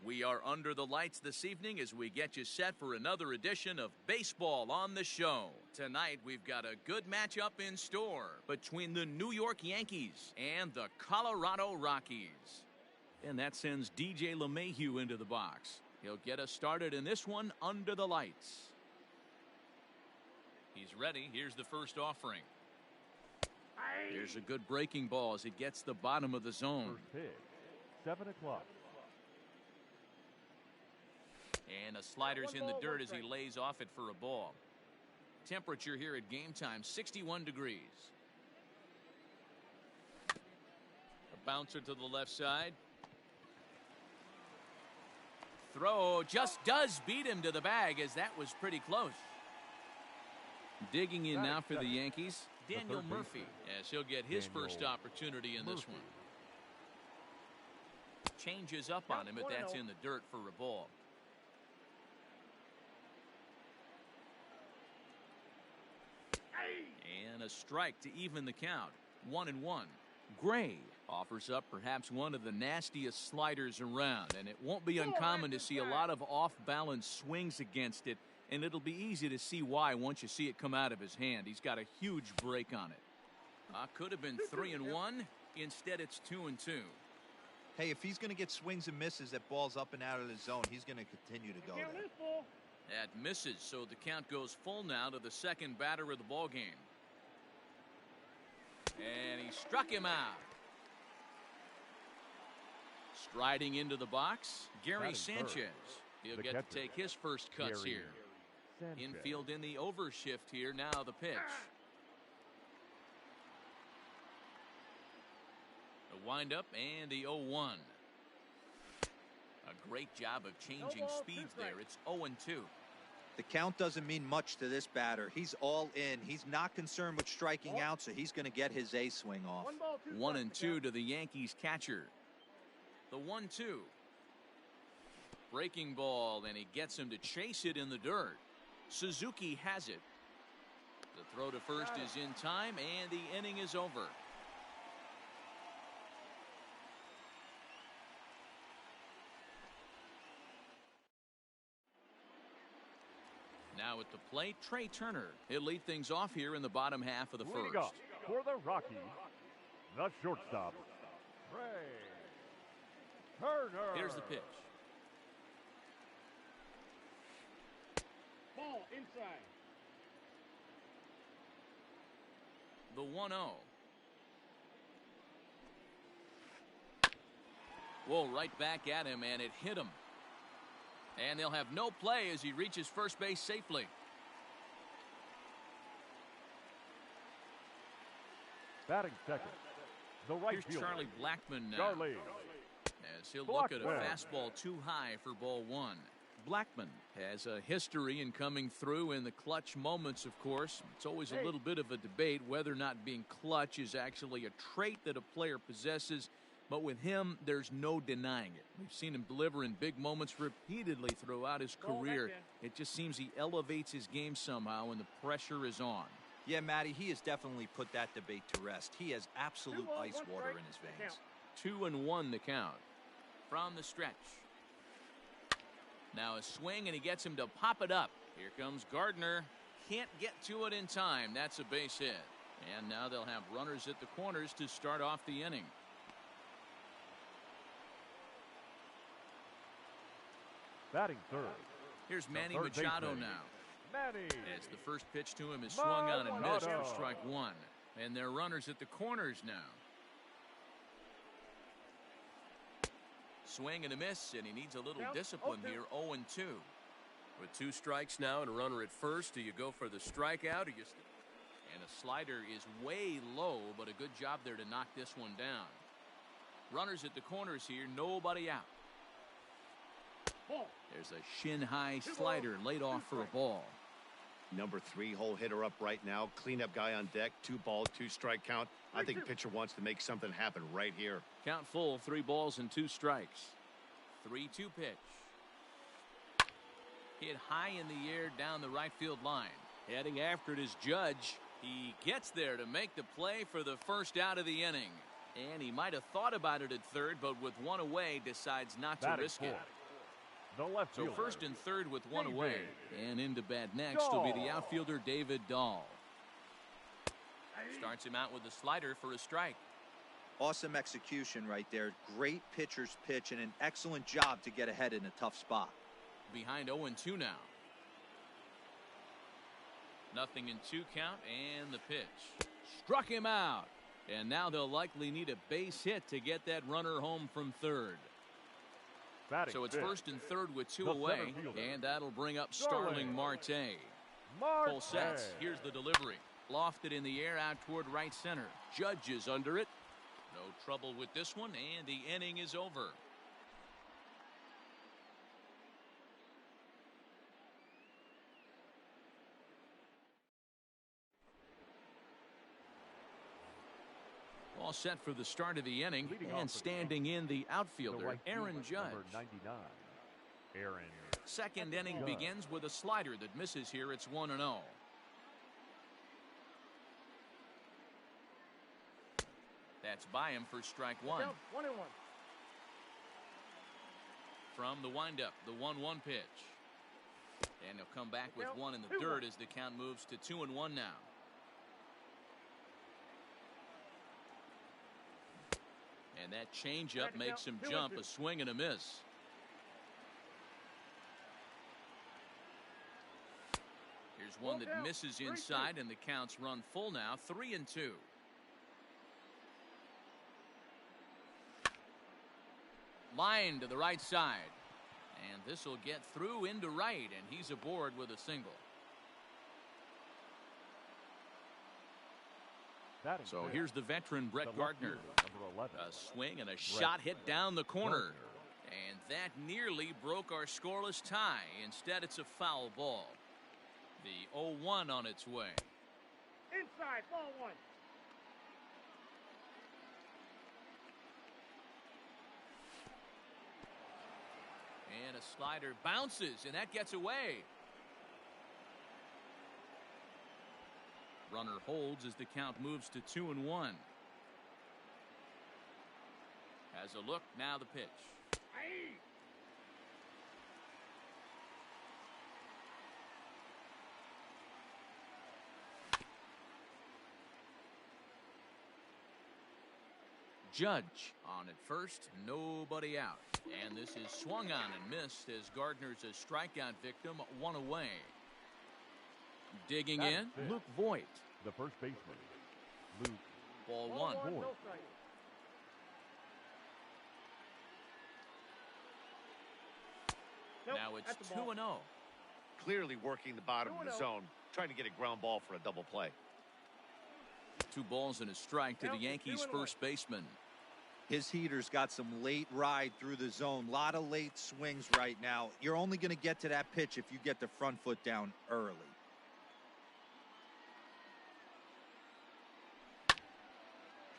We are under the lights this evening as we get you set for another edition of Baseball on the Show. Tonight, we've got a good matchup in store between the New York Yankees and the Colorado Rockies. And that sends DJ LeMahieu into the box. He'll get us started in this one under the lights. He's ready. Here's the first offering. Here's a good breaking ball as it gets the bottom of the zone. First pitch, 7 o'clock. And a slider's in the dirt as he lays off it for a ball. Temperature here at game time, 61 degrees. A bouncer to the left side. Throw just does beat him to the bag as that was pretty close. Digging in now for the Yankees, Daniel Murphy, as he'll get his first opportunity in this one. Changes up on him, but that's in the dirt for a ball. And a strike to even the count. 1-1. Gray offers up perhaps one of the nastiest sliders around, and it won't be uncommon to see a lot of off-balance swings against it, and it'll be easy to see why once you see it come out of his hand. He's got a huge break on it. Could have been 3-1. Instead, it's 2-2. Hey, if he's going to get swings and misses at balls up and out of the zone, he's going to continue to go there. That misses, so the count goes full now to the second batter of the ball game. And he struck him out. Striding into the box, Gary Sanchez. He'll get to take his first cuts here. Infield in the overshift here. Now the pitch. The windup and the 0-1. A great job of changing speeds there. It's 0-2. The count doesn't mean much to this batter. He's all in. He's not concerned with striking out, so he's going to get his A swing off. 1-2 to the Yankees catcher. The 1-2. Breaking ball, and he gets him to chase it in the dirt. Suzuki has it. The throw to first is in time, and the inning is over. Now at the plate, Trey Turner. He'll lead things off here in the bottom half of the first. For the Rockies, the shortstop, Trey Turner. Here's the pitch. Ball inside. The 1-0. Whoa, right back at him, and it hit him. And they'll have no play as he reaches first base safely. Batting second, the right Here's fielder, Charlie Blackmon now. Charlie. As he'll look at a fastball too high for ball one. Blackmon has a history in coming through in the clutch moments, of course. It's always a little bit of a debate whether or not being clutch is actually a trait that a player possesses. But with him, there's no denying it. We've seen him deliver in big moments repeatedly throughout his career. It just seems he elevates his game somehow when the pressure is on. Yeah, Matty, he has definitely put that debate to rest. He has absolute ice water in his veins. 2-1 the count. From the stretch. Now a swing, and he gets him to pop it up. Here comes Gardner. Can't get to it in time. That's a base hit. And now they'll have runners at the corners to start off the inning. Batting third. Here's Manny Machado now. Manny. As the first pitch to him is swung on and missed for strike one. And they're runners at the corners now. Swing and a miss, and he needs a little discipline here. 0-2. With two strikes now and a runner at first, do you go for the strikeout? And a slider is way low, but a good job there to knock this one down. Runners at the corners here, nobody out. There's a shin-high slider laid off for a ball. Number 3 hole hitter up right now. Cleanup guy on deck. 2 ball, 2 strike count. I think pitcher wants to make something happen right here. Count full, 3 balls and 2 strikes. 3-2 pitch. Hit high in the air down the right field line. Heading after it is Judge. He gets there to make the play for the first out of the inning. And he might have thought about it at third, but with one away, decides not to risk it. The left So fielder. first and third with one David away. And into bat next will be the outfielder David Dahl. Starts him out with a slider for a strike. Awesome execution right there. Great pitcher's pitch and an excellent job to get ahead in a tough spot. Behind 0-2 now. 0-2 count and the pitch. Struck him out. And now they'll likely need a base hit to get that runner home from third. Batting So it's fifth. first and third with two The away. center fielder. And that'll bring up Starling Marte. Marte. Full sets. Here's the delivery. Lofted in the air out toward right center. Judge is under it. No trouble with this one, and the inning is over. All set for the start of the inning, Leading off and for the standing in the The outfielder, right Aaron fielder, Judge. number 99. Aaron. Second inning Judge. begins with a slider that misses here. It's 1-0. That's by him for strike one. 1-1. From the windup, the 1-1 pitch. And he'll come back with one in the dirt as the count moves to 2-1 now. And that changeup makes him jump, a swing and a miss. Here's one that misses inside, and the counts run full now, 3-2. Line to the right side. And this will get through into right, and he's aboard with a single. Batting So fifth. here's the veteran Brett The left Gardner. fielder, number 11. A swing and a shot hit down the corner. And that nearly broke our scoreless tie. Instead, it's a foul ball. The 0-1 on its way. Inside, ball one. And a slider bounces, and that gets away. Runner holds as the count moves to 2-1. Has a look, now the pitch. Aye. Judge on at first, nobody out. And this is swung on and missed as Gardner's a strikeout victim, one away. Digging in, That's it. Luke Voigt. The first baseman, Luke. Ball Ball one. one, Boy. no strike. Nope, Now it's that's the ball. 2-0. Clearly working the bottom of the 2-0. zone, trying to get a ground ball for a double play. 2 balls and a strike to the Now it's Yankees 2-1. first baseman. His heater's got some late ride through the zone. A lot of late swings right now. You're only going to get to that pitch if you get the front foot down early.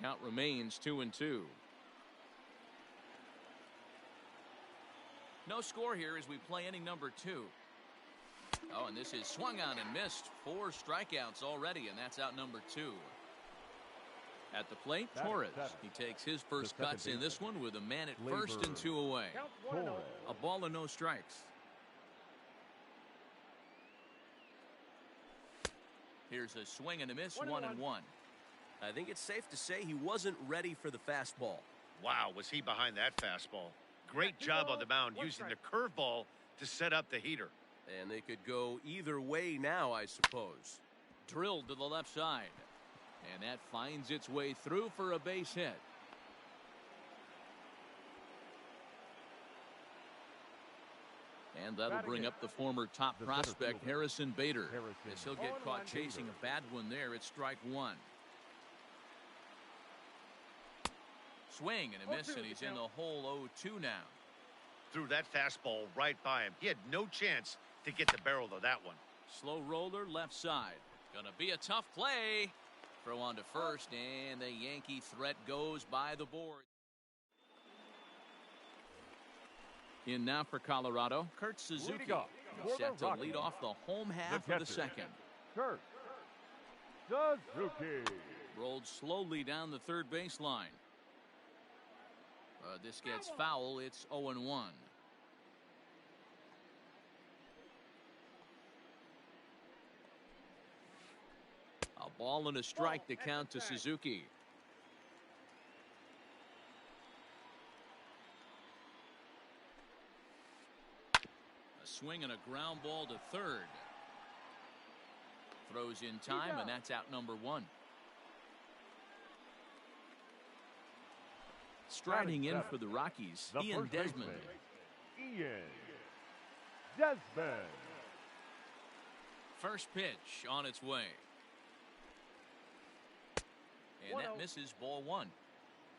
Count remains 2-2. No score here as we play inning number 2. Oh, and this is swung on and missed. 4 strikeouts already, and that's out number 2. At the plate, Batting Torres. seven. He takes his first The second cuts in this baseman. one with a man at Labor. first and 2 away. Count 1-0. Torres. A ball and no strikes. Here's a swing and a miss, 1-1. I think it's safe to say he wasn't ready for the fastball. Wow, was he behind that fastball. Great job on the mound using the curveball to set up the heater. And they could go either way now, I suppose. Drilled to the left side. And that finds its way through for a base hit. And that'll bring up the former top The center prospect, fielder, Harrison Bader. Harrison As he'll get caught Bader. chasing a bad one there, it's strike one. Swing and a miss, 0-2 and he's the in the count. hole 0-2 now. Threw that fastball right by him. He had no chance to get the barrel of that one. Slow roller left side. Gonna be a tough play. Throw on to first, and the Yankee threat goes by the board. In now for Colorado, Kurt Suzuki. Leading off He's for set the to Rockies, lead off the home half of the catcher. second. Kurt Suzuki. Rolled slowly down the third baseline. This gets foul. It's 0-1. Ball and a strike to count to Suzuki. A swing and a ground ball to third. Throws in time, and that's out number one. Striding in for the Rockies, Ian Desmond. Ian Desmond. First pitch on its way. And that misses, ball one.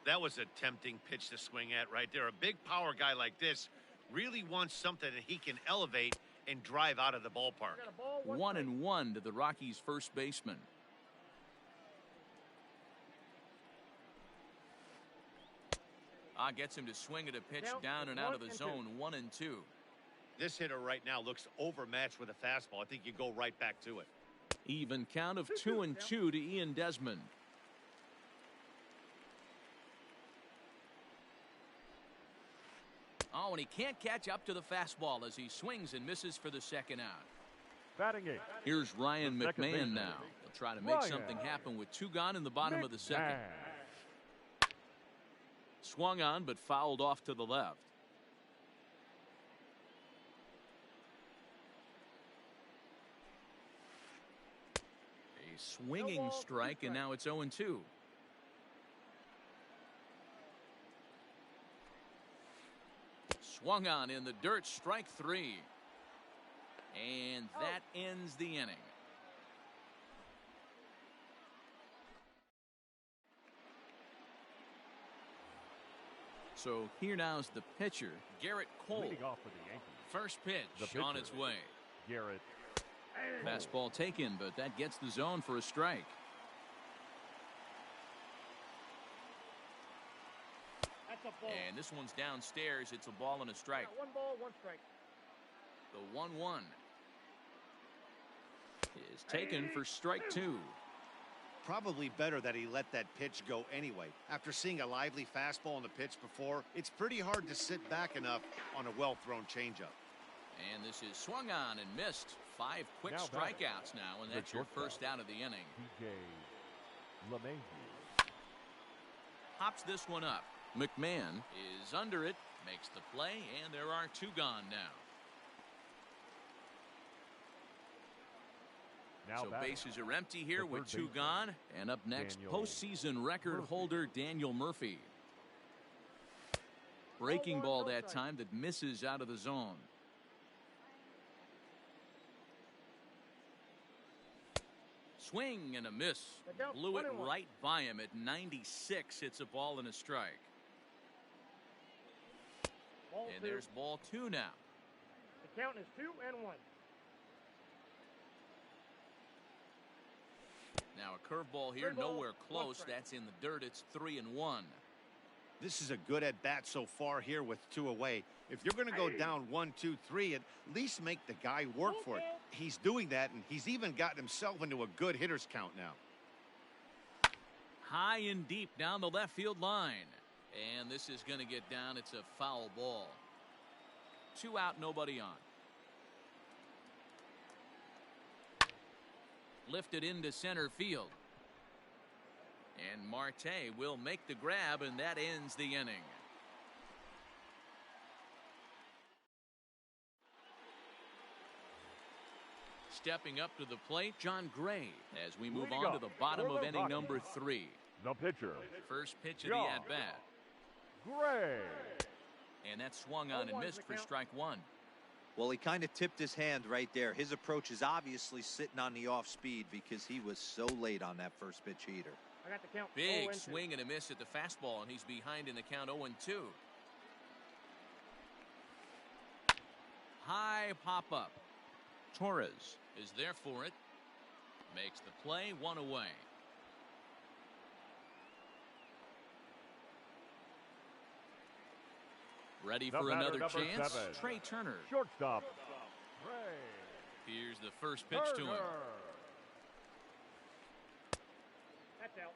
That was a tempting pitch to swing at right there. A big power guy like this really wants something that he can elevate and drive out of the ballpark. 1-1 to the Rockies' first baseman. Gets him to swing at a pitch down and out of the zone. 1-2. This hitter right now looks overmatched with a fastball. I think you go right back to it. Even count of 2-2 to Ian Desmond. Oh, and he can't catch up to the fastball as he swings and misses for the second out. Batting eight. Here's Ryan The second McMahon baseman. now. He'll try to make something happen with two gone in the bottom of the second. Swung on but fouled off to the left. A swinging strike, and now it's 0-2. Swung on in the dirt, strike three. And that ends the inning. So here now's the pitcher, Garrett Cole. Leading off for the Yankees. First pitch on its way. Garrett. Fastball taken, but that gets the zone for a strike. That's a ball. And this one's downstairs. It's a ball and a strike. 1 ball, 1 strike. The 1-1 is taken for strike two. Probably better that he let that pitch go anyway. After seeing a lively fastball on the pitch before, it's pretty hard to sit back enough on a well-thrown changeup. And this is swung on and missed. 5 quick Now strikeouts now, and the that's your shortstop, first out of the inning. TJ LeMahieu. Hops this one up. McMahon is under it, makes the play, and there are 2 gone now. Now So batting. bases are empty here The with third 2 baseman, gone. And up next, Daniel postseason record Murphy. holder Daniel Murphy. Breaking ball that time that misses out of the zone. Swing and a miss. Blew it right by him at 96. It's a ball and a strike. Ball And 2. there's ball 2 now. The count is 2-1. Now a curveball here, Curveball, nowhere 1 close. strike. That's in the dirt. It's 3-1. This is a good at-bat so far here with 2 away. If you're going to go down 1, 2, 3, at least make the guy work for it. He's doing that, and he's even gotten himself into a good hitter's count now. High and deep down the left field line. And this is going to get down. It's a foul ball. 2 out, nobody on. Lifted into center field. And Marte will make the grab, and that ends the inning. Stepping up to the plate, John Gray, as we move Leading on to off the bottom for of the inning Rockies. number 3. The pitcher, First pitch of the John at-bat. Gray. And that swung on and 0-1's missed the for count. strike 1. Well, he kind of tipped his hand right there. His approach is obviously sitting on the off speed because he was so late on that first pitch heater. I got the count. Big 0-2. swing and a miss at the fastball, and he's behind in the count 0-2. High pop-up. Torres is there for it. Makes the play, 1 away. Ready The for batter, another number chance? 7. Trey Turner. Shortstop, Trey Here's the first pitch to him. Turner. That's out.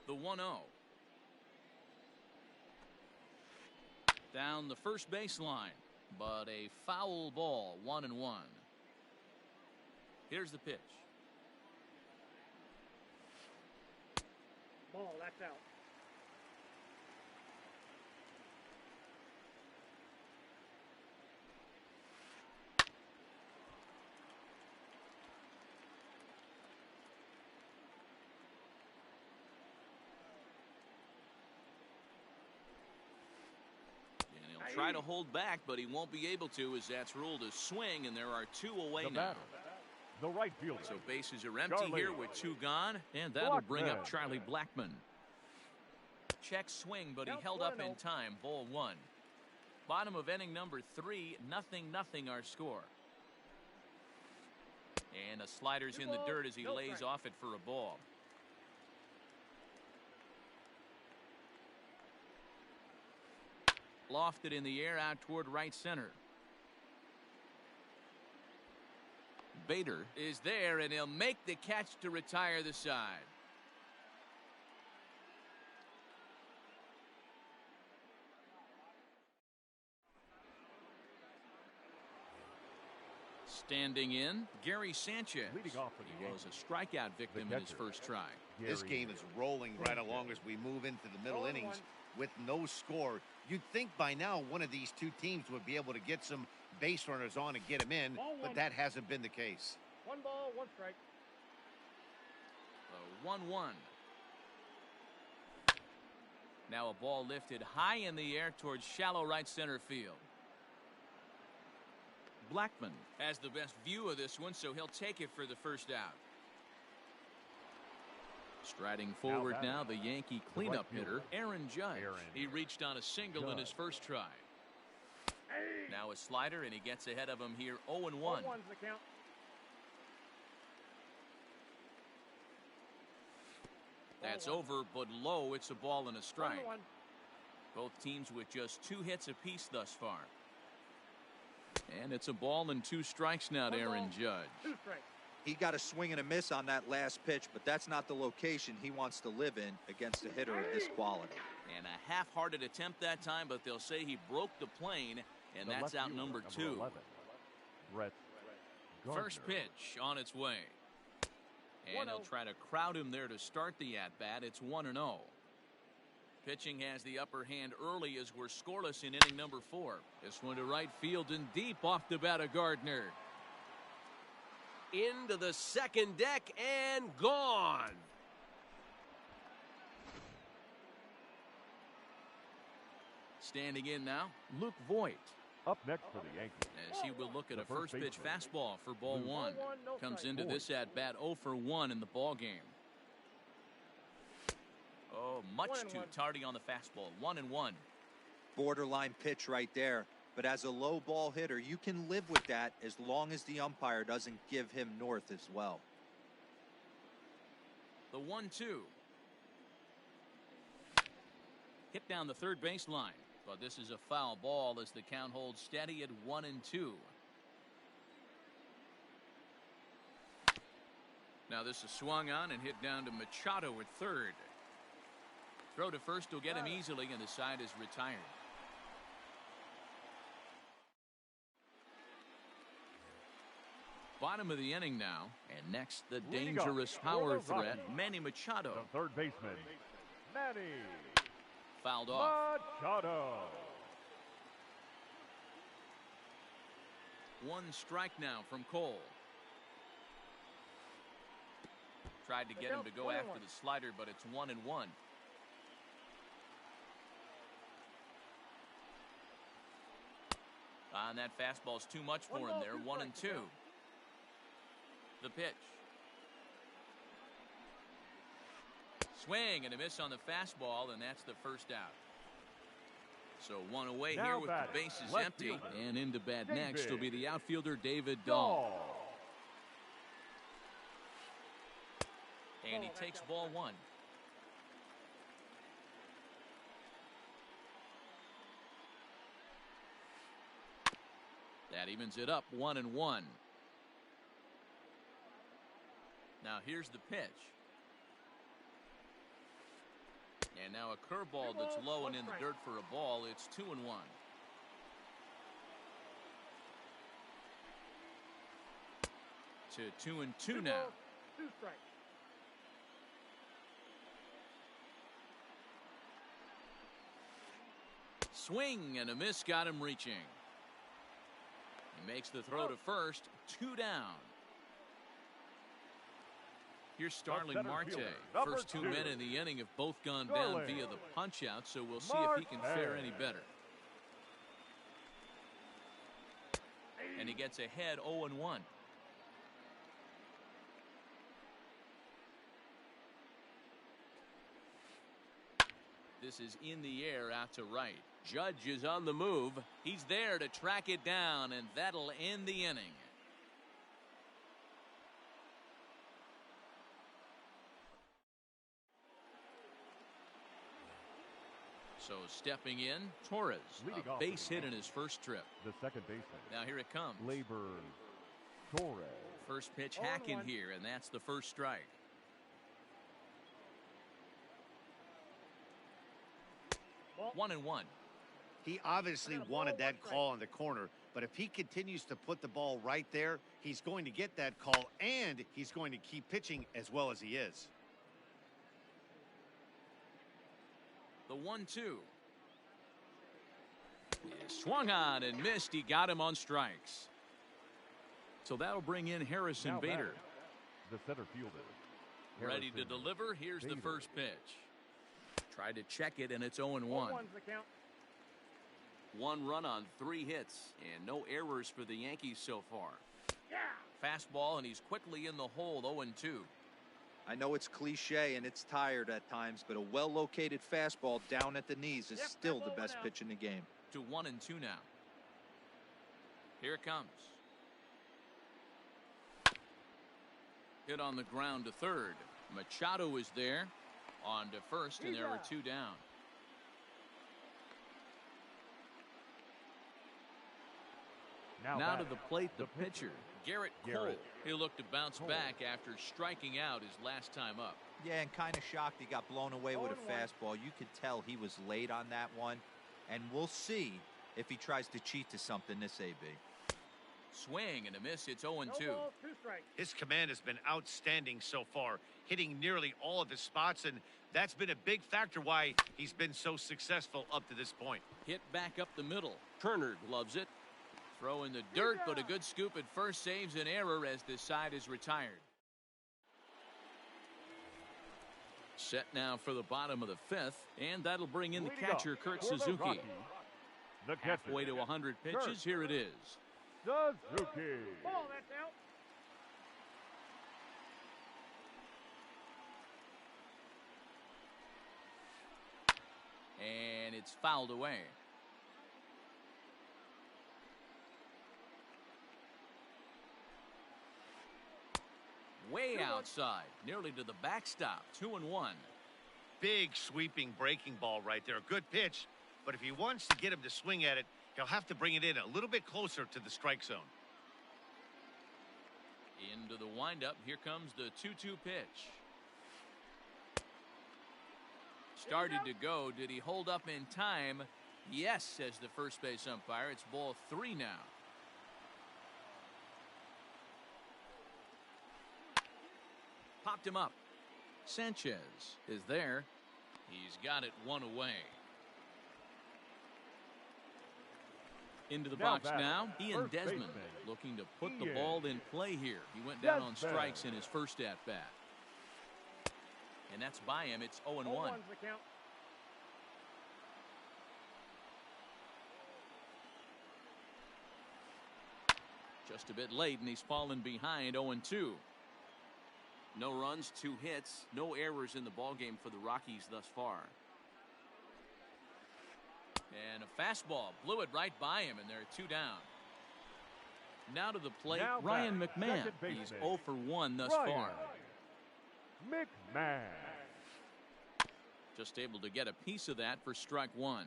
The 1-0. Down the first baseline, but a foul ball, 1-1. Here's the pitch. Ball, that's out. Try to hold back, but he won't be able to, as that's ruled a swing, and there are 2 away The now. batter, the right fielder. So bases are empty Charlie here with 2 gone, and that'll bring up Blackman. Charlie Blackman. Check swing, but he Count held up 1-0. in time. Ball 1. Bottom of inning number 3, 0-0 our score. And a slider's 2 in the balls, dirt as he no lays strikes. off it for a ball. Lofted in the air out toward right center. Bader is there, and he'll make the catch to retire the side. Standing in, Gary Sanchez. Leading off for the He was Yankees, a strikeout victim in his catcher. first try. This Gary game is rolling right along as we move into the middle 0-1. innings with no score. You'd think by now one of these 2 teams would be able to get some base runners on and get them in, Ball but 1. that hasn't been the case. 1 ball, 1 strike. 1-1. Now a ball lifted high in the air towards shallow right center field. Blackman has the best view of this one, so he'll take it for the first out. Striding forward now, the Yankee cleanup hitter, Aaron Judge. He reached on a single in his first try. Hey! Now a slider, and he gets ahead of him here, 0-1. 1-1's the count. That's 1-1. over, but low. It's a ball and a strike. 1-1. Both teams with just 2 hits apiece thus far. And it's a ball and 2 strikes now to 1 Aaron ball, Judge. 2 strikes. He got a swing and a miss on that last pitch, but that's not the location he wants to live in against a hitter of this quality. And a half-hearted attempt that time, but they'll say he broke the plane, and The that's left out fielder, number 2. 11, Brett First Gardner. pitch on its way. And 1-0. he'll try to crowd him there to start the at-bat. It's 1-0. Pitching has the upper hand early as we're scoreless in inning number 4. This one to right field and deep off the bat of Gardner. Into the second deck and gone. Standing in now, Luke Voigt. Up next for the Yankees, As he will look at The a first first pitch baseman. fastball for ball Luke. 1. 1-1, no Comes strike. into this at bat 0 for 1 in the ball game. Oh, much 1-1. too tardy on the fastball. 1-1. Borderline pitch right there. But as a low ball hitter, you can live with that as long as the umpire doesn't give him north as well. The 1-2. Hit down the third baseline. But this is a foul ball as the count holds steady at 1-2. Now this is swung on and hit down to Machado at third. Throw to first will get him easily, and the side is retired. Bottom of the inning now, and next the Leading off dangerous for power the threat, Rockies. Manny Machado. the third baseman, Manny Fouled off. Machado. 1 strike now from Cole. Tried to get him to go 1-1. after the slider, but it's 1-1. And that fastball's too much for 1 him ball, there. 2 1-2. strikes. The pitch. Swing and a miss on the fastball, and that's the first out. So 1 away Now here with the batting, bases left empty. fielder, And into bat next will be David the outfielder David Dahl. And he Ball, takes that's ball outside. 1. That evens it up 1-1. Now here's the pitch. And now a curveball that's low and in the dirt for a ball. It's 2-1. to 2-2 now. 2 strikes. Swing and a miss got him reaching. He makes the throw to first. 2 down. Here's Starling center Marte. fielder, number First 2 2. men in the inning have both gone Starling. down via the punch out, so we'll see if he can fare any better. And he gets ahead 0-1. This is in the air out to right. Judge is on the move. He's there to track it down, and that'll end the inning. So stepping in, Torres, Leading a off base the hit in his first trip. The second baseman. Now here it comes. Labor Torres. First pitch 0-1. hacking here, and that's the first strike. Ball. 1-1. He obviously wanted that call on the corner, but if he continues to put the ball right there, he's going to get that call, and he's going to keep pitching as well as he is. The 1-2. Swung on and missed. He got him on strikes. So that'll bring in Harrison Now Bader. batting, the center fielder. Ready to Harrison deliver. Here's the Bader. first pitch. Tried to check it, and it's 0-1. 0-1's the count. 1 run on 3 hits, and no errors for the Yankees so far. Yeah. Fastball, and he's quickly in the hole, 0-2. I know it's cliche and it's tired at times, but a well-located fastball down at the knees is Yep, still that the ball best went out. pitch in the game. To 1-2 now. Here it comes. Hit on the ground to third. Machado is there. On to first, and there are 2 down. Now to batting, the plate, the the pitcher, Garrett Cole. Garrett He looked to bounce Cole. back after striking out his last time up. Yeah, and kind of shocked he got blown away with a 0-1. fastball. You could tell he was late on that one, and we'll see if he tries to cheat to something this AB. Swing and a miss. It's 0-2. No balls, 2 strikes. His command has been outstanding so far, hitting nearly all of his spots, and that's been a big factor why he's been so successful up to this point. Hit back up the middle. Turner loves it. Throw in the dirt, but a good scoop at first saves an error as this side is retired. Set now for the bottom of the 5th, and that'll bring in the Leading catcher, up Kurt for the Suzuki. Rockies, the catcher, Halfway to 100 pitches, Kurt here it is. Suzuki. Ball, that's out. And it's fouled away. Way outside, nearly to the backstop. 2-1. Big sweeping breaking ball right there. A good pitch, but if he wants to get him to swing at it, he'll have to bring it in a little bit closer to the strike zone. Into the windup. Here comes the 2-2 pitch. Started to go. Did he hold up in time? Yes, says the first base umpire. It's ball 3 now. Popped him up. Sanchez is there. He's got it 1 away. Into the Now box batting, now. Ian first Desmond baseman, looking to put the Ian ball in play here. He went down on Desmond. strikes in his first at-bat. And that's by him. It's 0-1. 0-1's the count. Just a bit late, and he's fallen behind 0-2. No runs, 2 hits, no errors in the ballgame for the Rockies thus far. And a fastball blew it right by him, and there are 2 down. Now to the plate, Now Ryan batting, McMahon. second He's baseman, 0 for 1 thus Ryan far. McMahon. Just able to get a piece of that for strike 1.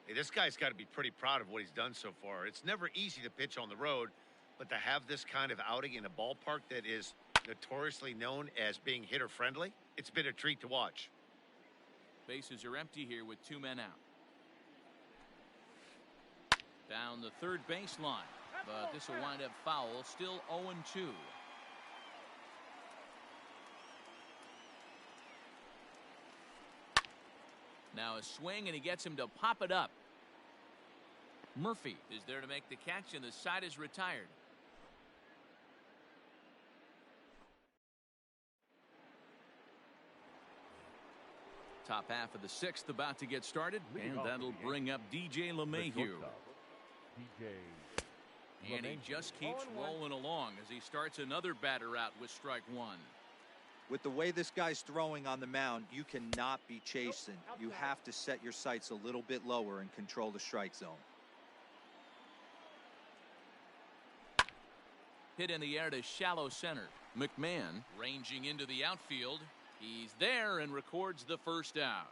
Hey, this guy's got to be pretty proud of what he's done so far. It's never easy to pitch on the road, but to have this kind of outing in a ballpark that is notoriously known as being hitter-friendly, it's been a treat to watch. Bases are empty here with 2 men out. Down the third baseline, but this will wind up foul. Still 0-2. Now a swing, and he gets him to pop it up. Murphy is there to make the catch, and the side is retired. Top half of the sixth about to get started, and that'll bring up DJ LeMahieu. And he just keeps rolling along as he starts another batter out with strike one. With the way this guy's throwing on the mound, you cannot be chasing. You have to set your sights a little bit lower and control the strike zone. Hit in the air to shallow center. McMahon ranging into the outfield. He's there and records the first out.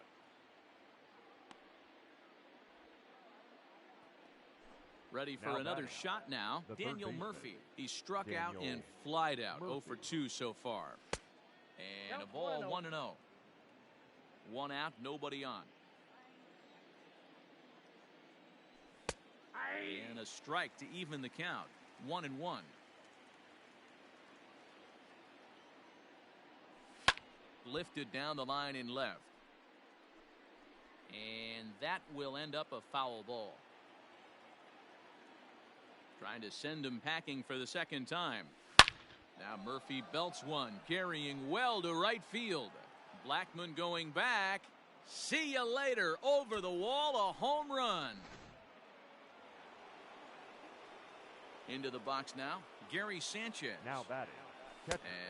Ready for another shot now. Daniel Murphy. He struck out and flied out. 0 for 2 so far. And a ball 1-0. One out, nobody on. And a strike to even the count. 1-1. Lifted down the line in left. And that will end up a foul ball. Trying to send him packing for the second time. Now Murphy belts one, carrying well to right field. Blackmon going back. See you later. Over the wall, a home run. Into the box now, Gary Sanchez. Now batting.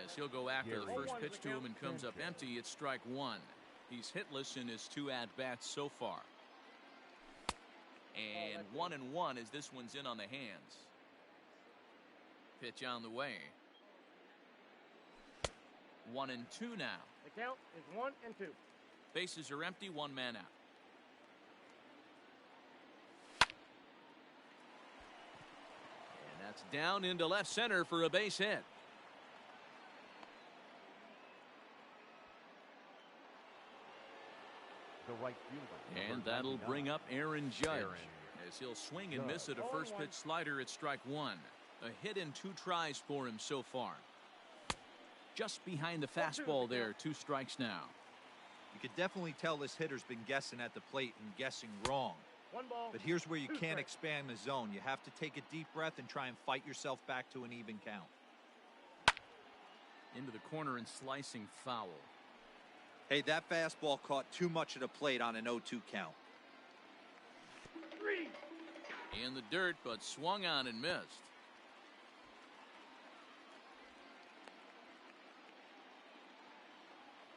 As he'll go after the first pitch to him and comes up empty, it's strike one. He's hitless in his 2 at-bats so far. And 1-1 as this one's in on the hands. Pitch on the way. 1-2 now. The count is 1-2. Bases are empty, 1 man out. And that's down into left center for a base hit. The right fielder. And that'll bring up Aaron Judge. As he'll swing and miss at a first pitch slider at strike one. A hit in 2 tries for him so far. Just behind the fastball there, 2 strikes now. You could definitely tell this hitter's been guessing at the plate and guessing wrong. But here's where you can't expand the zone. You have to take a deep breath and try and fight yourself back to an even count. Into the corner and slicing foul. Hey, that fastball caught too much of the plate on an 0-2 count. In the dirt, but swung on and missed.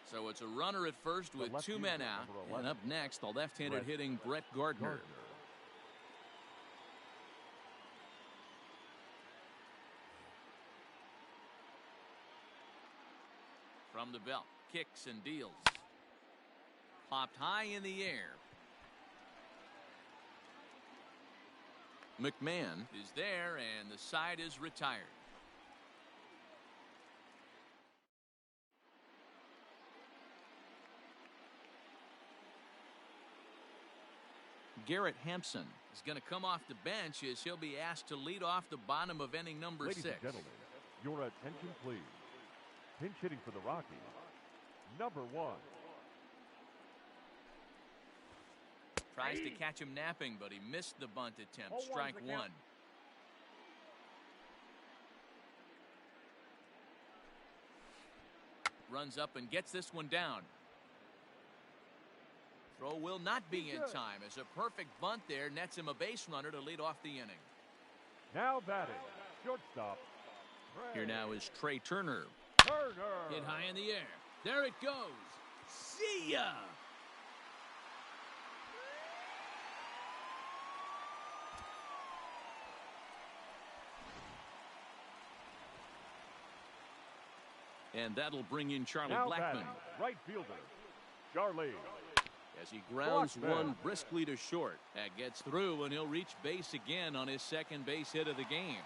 So it's a runner at first with 2 men out. And up next, the left-handed hitting Brett Gardner. From the belt, kicks and deals. Popped high in the air. McMahon is there, and the side is retired. Garrett Hampson is going to come off the bench as he'll be asked to lead off the bottom of inning number 6. Ladies and gentlemen, your attention please. Pinch hitting for the Rockies, number 1. Tries to catch him napping, but he missed the bunt attempt. Strike one. Runs up and gets this one down. Throw will not be in time as a perfect bunt there nets him a base runner to lead off the inning. Now batting, shortstop. Here now is Trey Turner. Hit high in the air. There it goes. See ya! And that'll bring in Charlie now Blackmon. Batting, right fielder, Charlie. As he grounds one briskly to short. That gets through, and he'll reach base again on his second base hit of the game.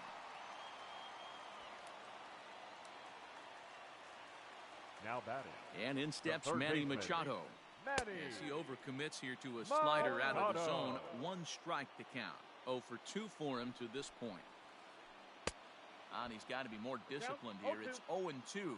Now batting. And in steps Manny Machado. As he overcommits here to a slider out of the zone. 1 strike to count. 0 for 2 for him to this point. And he's got to be more disciplined here. It's 0-2.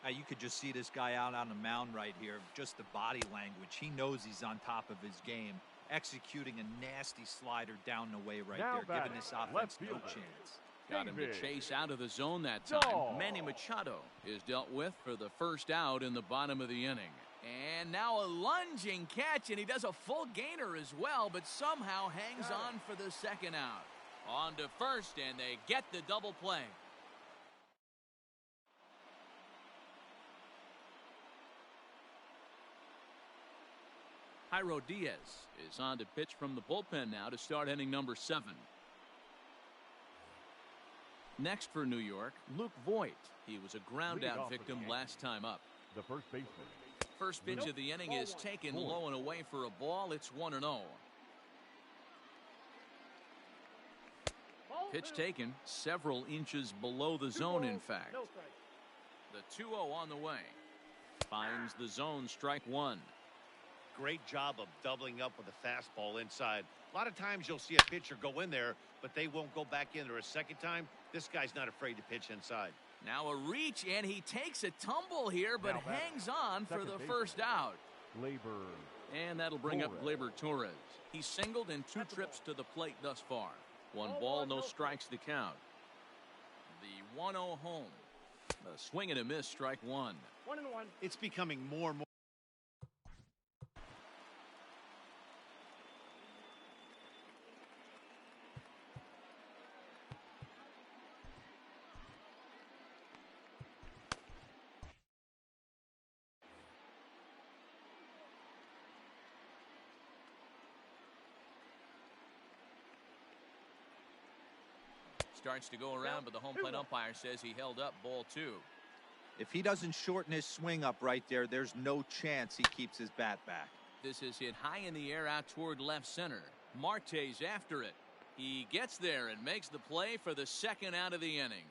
You could just see this guy out on the mound right here. Just the body language. He knows he's on top of his game. Executing a nasty slider down the way right there, giving this offense no chance. Got him to chase out of the zone that time. Manny Machado is dealt with for the first out in the bottom of the inning. And now a lunging catch, and he does a full gainer as well, but somehow hangs on for the second out. On to first, and they get the double play. Jairo Diaz is on to pitch from the bullpen now to start inning number 7. Next for New York, Luke Voigt. He was a ground-out victim last time up. The first baseman. First pitch of the inning is taken low and away for a ball. It's 1-0. Pitch taken several inches below the zone, in fact. The 2-0 on the way. Finds the zone, strike one. Great job of doubling up with a fastball inside. A lot of times you'll see a pitcher go in there, but they won't go back in there a second time. This guy's not afraid to pitch inside. Now a reach, and he takes a tumble here, but hangs on for the first out. And that'll bring up Gleyber Torres. He's singled in 2 trips to the plate thus far. 1 ball, no strikes to count. The 1-0 home. A swing and a miss, strike one. 1-1. It's becoming more and more. Starts to go around, but the home plate umpire says he held up, ball 2. If he doesn't shorten his swing up right there, there's no chance he keeps his bat back. This is hit high in the air out toward left center. Marte's after it. He gets there and makes the play for the second out of the inning.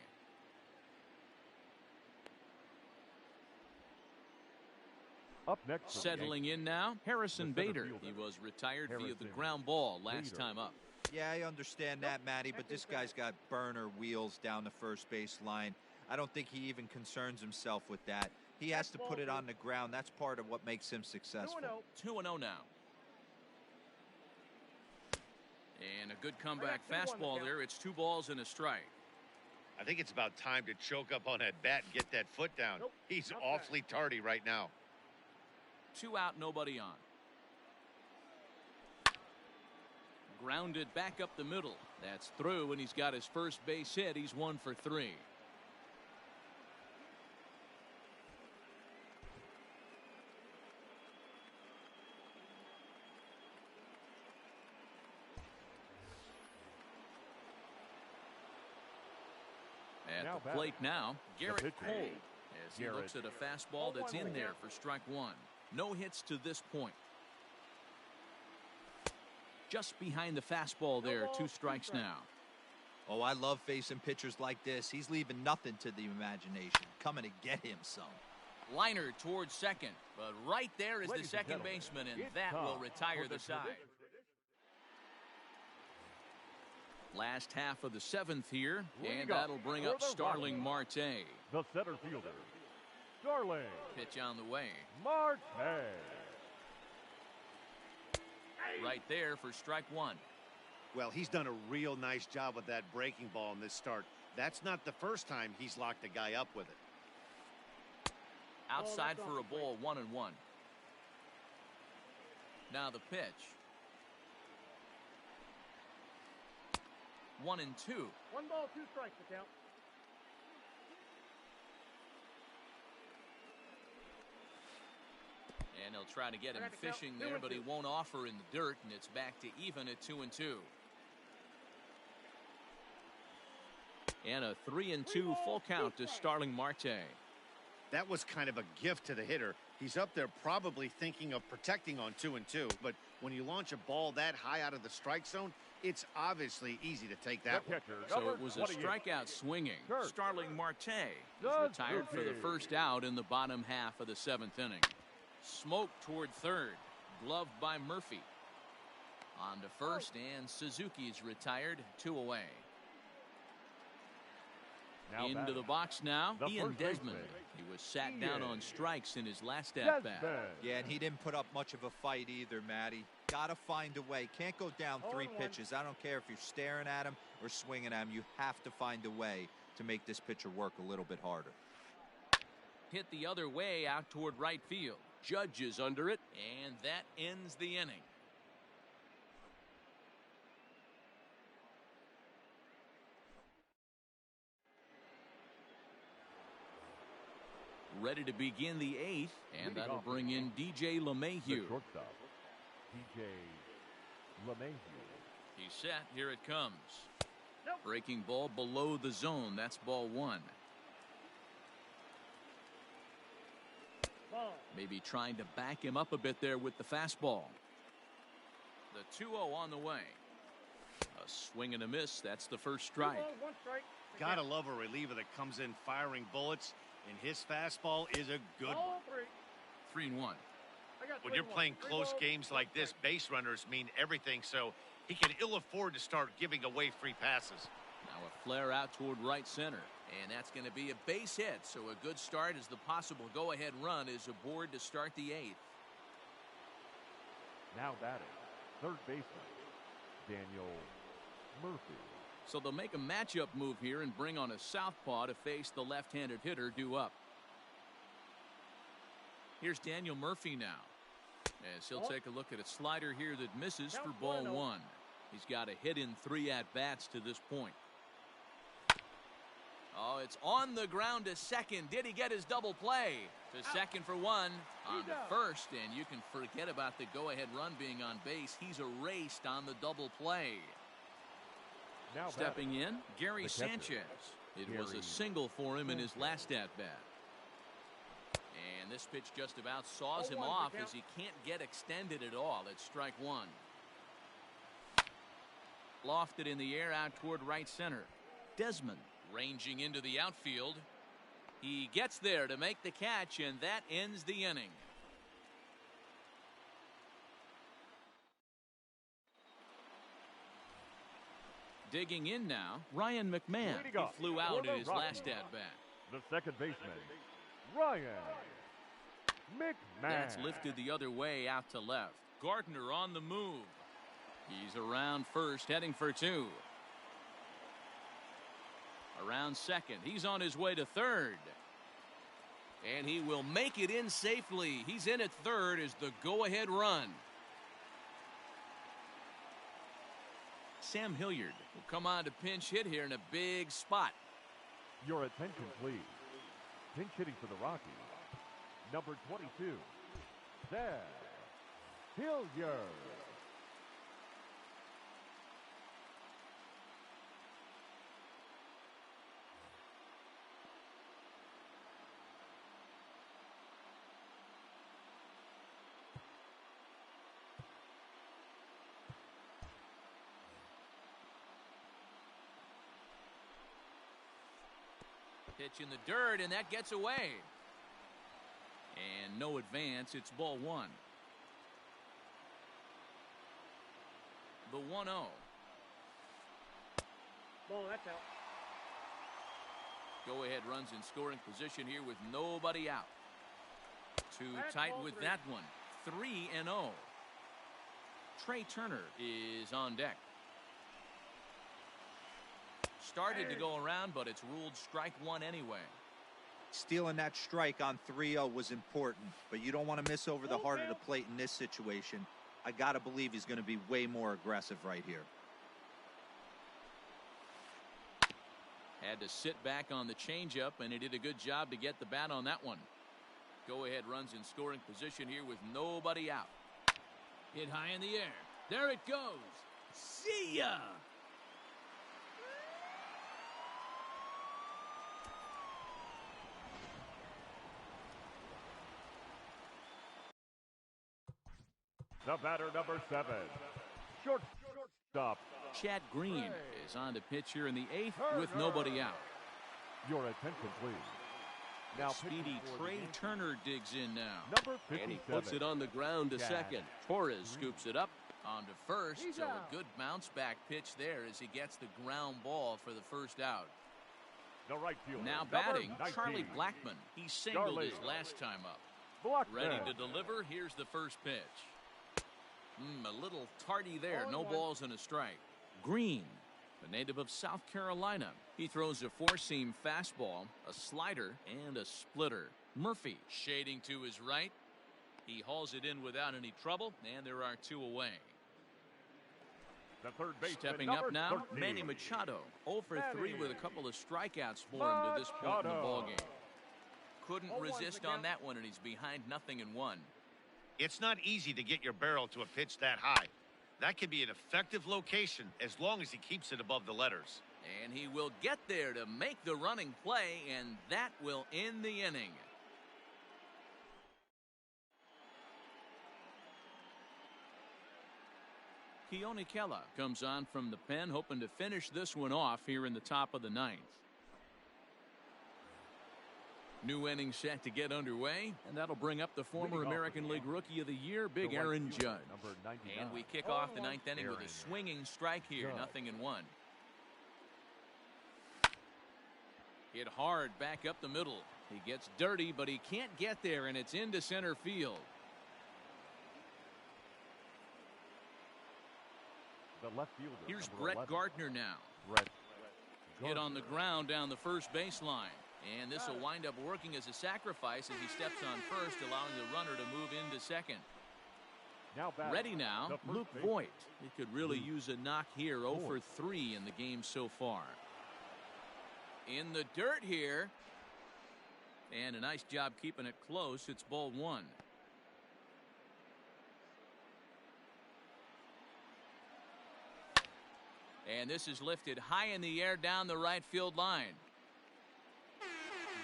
Up next, settling in now, Harrison Bader. He was retired via the ground ball last time up. Yeah, I understand that, Matty, but this guy's got burner wheels down the first base line. I don't think he even concerns himself with that. He has to put it on the ground. That's part of what makes him successful. 2-0 now. And a good comeback fastball there. It's 2 balls and a strike. I think it's about time to choke up on that bat and get that foot down. He's awfully tardy right now. 2 out, nobody on. Grounded back up the middle. That's through, and he's got his first base hit. He's 1 for 3. At the plate now, Garrett Cole, as he looks at a fastball that's in there for strike one. No hits to this point. Just behind the fastball there, 2 strikes now. Oh, I love facing pitchers like this. He's leaving nothing to the imagination. Coming to get him some. Liner towards second, but right there is the second baseman, and that will retire the side. Last half of the 7th here, and that'll bring up Starling Marte. The center fielder, Starling. Pitch on the way. Marte. Right there for strike one. Well, he's done a real nice job with that breaking ball in this start. That's not the first time he's locked a guy up with it. Outside for a ball, 1-1. Now the pitch. 1-2. 1 ball, 2 strikes to count. And he'll try to get him fishing there, but he won't offer in the dirt, and it's back to even at 2-2. And a 3-2 full count to Starling Marte. That was kind of a gift to the hitter. He's up there probably thinking of protecting on 2-2, but when you launch a ball that high out of the strike zone, it's obviously easy to take that one. So it was a strikeout swinging. Starling Marte is retired for the first out in the bottom half of the 7th inning. Smoke toward third, gloved by Murphy. On to first, and Suzuki's retired, 2 away. Into the box now, Ian Desmond. He was sat down on strikes in his last at-bat. Yeah, and he didn't put up much of a fight either, Matty. Got to find a way. Can't go down 3 pitches. I don't care if you're staring at him or swinging at him. You have to find a way to make this pitcher work a little bit harder. Hit the other way out toward right field. Judge is under it, and that ends the inning. Ready to begin the 8th, and that'll bring in DJ LeMahieu. The shortstop, DJ LeMahieu. He's set. Here it comes. Breaking ball below the zone. That's ball 1. Maybe trying to back him up a bit there with the fastball. The 2-0 on the way. A swing and a miss. That's the first strike. 1 strike. Gotta love a reliever that comes in firing bullets, and his fastball is a good one. 3-1. When you're playing close games like this, base runners mean everything, so he can ill afford to start giving away free passes. Now a flare out toward right center, and that's going to be a base hit, so a good start as the possible go-ahead run is aboard to start the 8th. Now batting, third baseman, Daniel Murphy. So they'll make a matchup move here and bring on a southpaw to face the left-handed hitter due up. Here's Daniel Murphy now, as he'll take a look at a slider here that misses for ball 1. He's got a hit in 3 at-bats to this point. Oh, it's on the ground to second. Did he get his double play? To second for 1. On to first, and you can forget about the go-ahead run being on base. He's erased on the double play. Now stepping in, Gary Sanchez. It was a single for him in his last at-bat. And this pitch just about saws him off as he can't get extended at all. It's strike 1. Lofted in the air out toward right center. Desmond ranging into the outfield. He gets there to make the catch, and that ends the inning. Digging in now, Ryan McMahon. He flew out in his last at-bat. The second baseman, Ryan McMahon. That's lifted the other way out to left. Gardner on the move. He's around first, heading for 2. Around second. He's on his way to third. And he will make it in safely. He's in at third as the go-ahead run. Sam Hilliard will come on to pinch hit here in a big spot. Your attention, please. Pinch hitting for the Rockies, number 22, Sam Hilliard. Pitch in the dirt, and that gets away. And no advance. It's ball 1. The 1-0. Ball, that's out. Go ahead runs in scoring position here with nobody out. Too tight with that one. 3-0. Trey Turner is on deck. Started to go around, but it's ruled strike 1 anyway. Stealing that strike on 3-0 was important, but you don't want to miss over the heart of the plate in this situation. I got to believe he's going to be way more aggressive right here. Had to sit back on the changeup, and he did a good job to get the bat on that one. Go ahead runs in scoring position here with nobody out. Hit high in the air. There it goes. See ya! The batter, number 7, shortstop, Chad Green is on to pitch here in the 8th with nobody out. Your attention, please. Now speedy Trey Turner digs in now. Number 57. And he puts it on the ground to second. Torres scoops it up. On to first, so a good bounce back pitch there as he gets the ground ball for the first out. The right fielder. Now number batting, 19. Charlie Blackmon. He singled Charlie. his last time up. Blackman. Ready to deliver. Here's the first pitch. A little tardy there. No balls and a strike. Green, a native of South Carolina. He throws a four-seam fastball, a slider, and a splitter. Murphy shading to his right. He hauls it in without any trouble, and there are two away. The third baseman, Stepping number up now, 13. Manny Machado. 0 for 3 with a couple of strikeouts for him to this point in the Machado. ballgame. Couldn't resist on that one, and he's behind 0-1. It's not easy to get your barrel to a pitch that high. That can be an effective location as long as he keeps it above the letters. And he will get there to make the running play, and that will end the inning. Keone Kela comes on from the pen, hoping to finish this one off here in the top of the ninth. New inning set to get underway, and that'll bring up the former American League Rookie of the Year, Big Aaron Judge. Number 99. And we kick off the ninth inning with a swinging strike here, 0-1. Hit hard back up the middle. He gets dirty, but he can't get there, and it's into center field. The left fielder. Here's number Brett 11. Gardner now. Brett Hit on the ground down the first baseline. And this will wind up working as a sacrifice as he steps on first, allowing the runner to move into second. Now batting, Ready now, the first Luke baseman. Voigt. He could really use a knock here. 0 for 3 in the game so far. In the dirt here. And a nice job keeping it close. It's ball 1. And this is lifted high in the air down the right field line.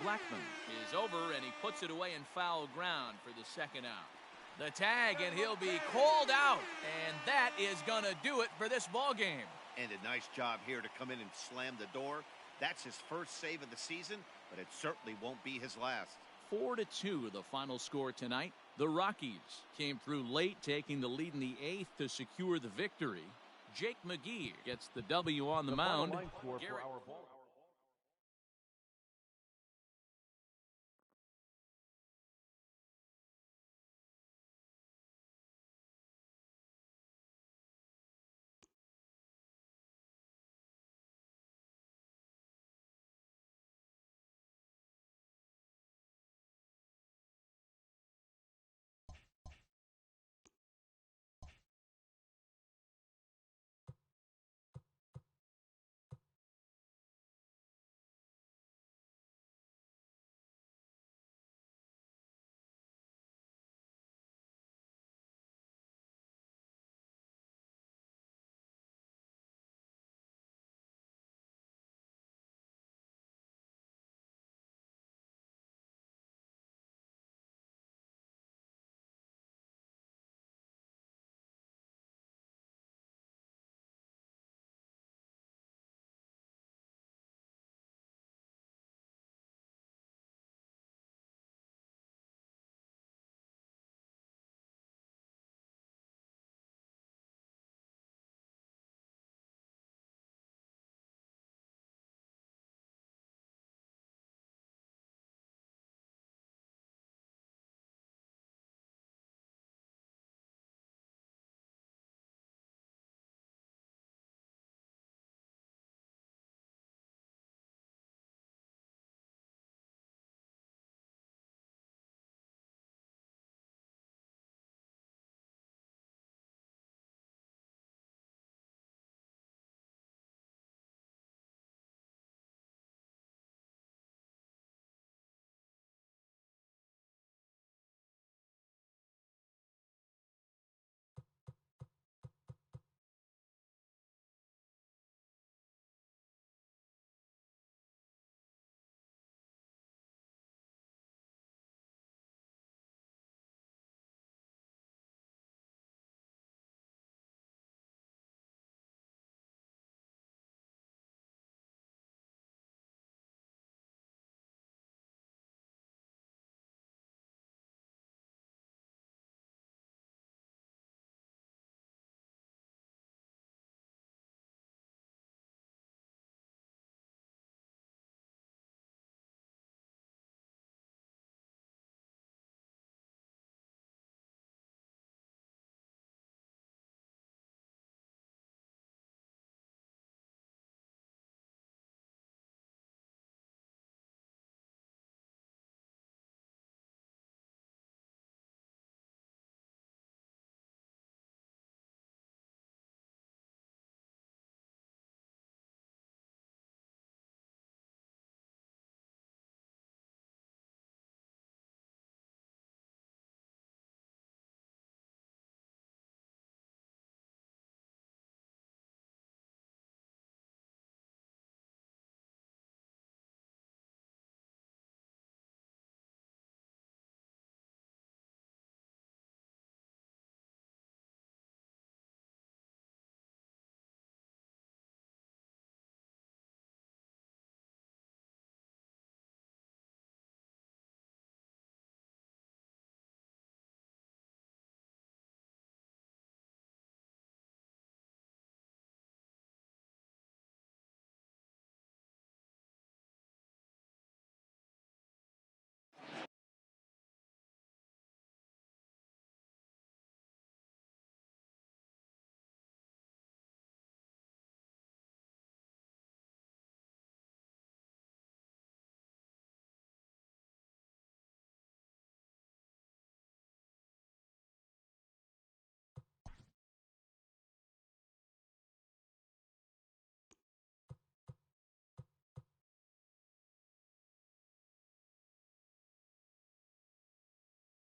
Blackmon is over, and he puts it away in foul ground for the second out. The tag, and he'll be called out, and that is going to do it for this ball game. And a nice job here to come in and slam the door. That's his first save of the season, but it certainly won't be his last. 4-2 the final score tonight. The Rockies came through late, taking the lead in the 8th to secure the victory. Jake McGee gets the W on the mound. Final line score for Garrett our ball.